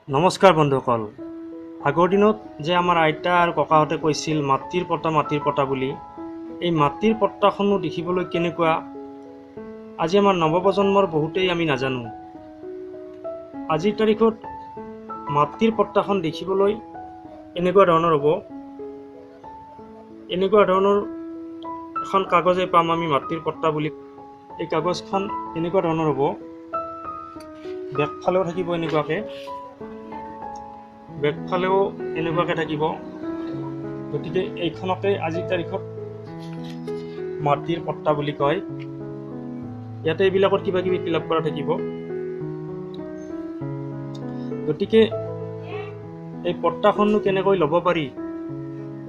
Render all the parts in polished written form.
নমস্কাৰ বন্ধুসকল। আগৰ দিনত যে আমাৰ আইতা আৰু ককাহঁতে কৈছিল মাটিৰ পটা বুলি, এই মাটিৰ পট্টাখনো দেখিবলৈ কেনেকুৱা আজি আমাৰ নৱপ্ৰজন্মৰ বহুতেই আমি নাজানো। আজিৰ তাৰিখত মাটিৰ পট্টাখন দেখিবলৈ এনেকুৱা ধৰণৰ হ'ব। এনেকুৱা ধৰণৰ এখন কাগজে পাম আমি মাটিৰ পট্টা বুলি। এই কাগজখন এনেকুৱা ধৰণৰ হ'ব, বেকফালেও থাকিব এনেকুৱাকৈ, বেকফালেও এনেকুৱাকৈ থাকিব। গতিকে এইখনকে আজিৰ তাৰিখত মাটিৰ পট্টা বুলি কয়। ইয়াতে এইবিলাকত কিবা কিবি ফিল আপ কৰা থাকিব। গতিকে এই পট্টাখননো কেনেকৈ ল'ব পাৰি,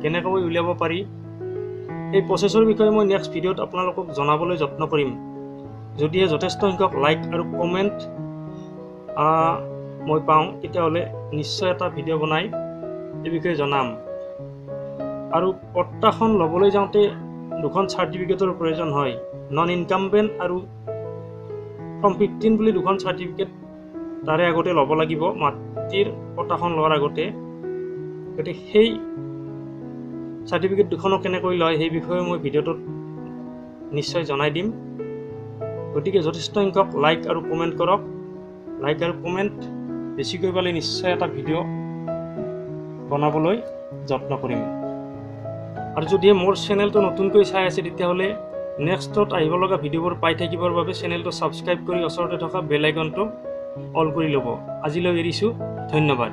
কেনেকৈ উলিয়াব পাৰি, এই প্ৰচেছৰ বিষয়ে মই নেক্সট ভিডিঅ'ত আপোনালোকক জনাবলৈ যত্ন কৰিম। যদিহে যথেষ্ট সংখ্যক লাইক আৰু কমেণ্ট মই পাওঁ, তেতিয়াহ'লে নিশ্চয় এটা ভিডিঅ' বনাই এই বিষয়ে জনাম। আৰু পট্টাখন ল'বলৈ যাওঁতে দুখন চাৰ্টিফিকেটৰ প্ৰয়োজন হয়। নন ইনকামবেণ্ট আৰু ফৰ্ম 15 বুলি দুখন চাৰ্টিফিকেট তাৰে আগতে ল'ব লাগিব, মাটিৰ পট্টাখন লোৱাৰ আগতে। গতিকে সেই চাৰ্টিফিকেট দুখনো কেনেকৈ লয় সেই বিষয়ে মই ভিডিঅ'টোত নিশ্চয় জনাই দিম। গতিকে যথেষ্ট সংখ্যক লাইক আৰু কমেণ্ট কৰক। লাইক আৰু কমেণ্ট বেছিকৈ পালে নিশ্চয় এটা ভিডিঅ' বনাবলৈ যত্ন কৰিম। আৰু যদিহে মোৰ চেনেলটো নতুনকৈ চাই আছে, তেতিয়াহ'লে নেক্সটত আহিব লগা ভিডিঅ'বোৰ পাই থাকিবৰ বাবে চেনেলটো ছাবস্ক্ৰাইব কৰি ওচৰতে থকা বেল আইকনটো অল কৰি ল'ব। আজিলৈ এৰিছোঁ, ধন্যবাদ।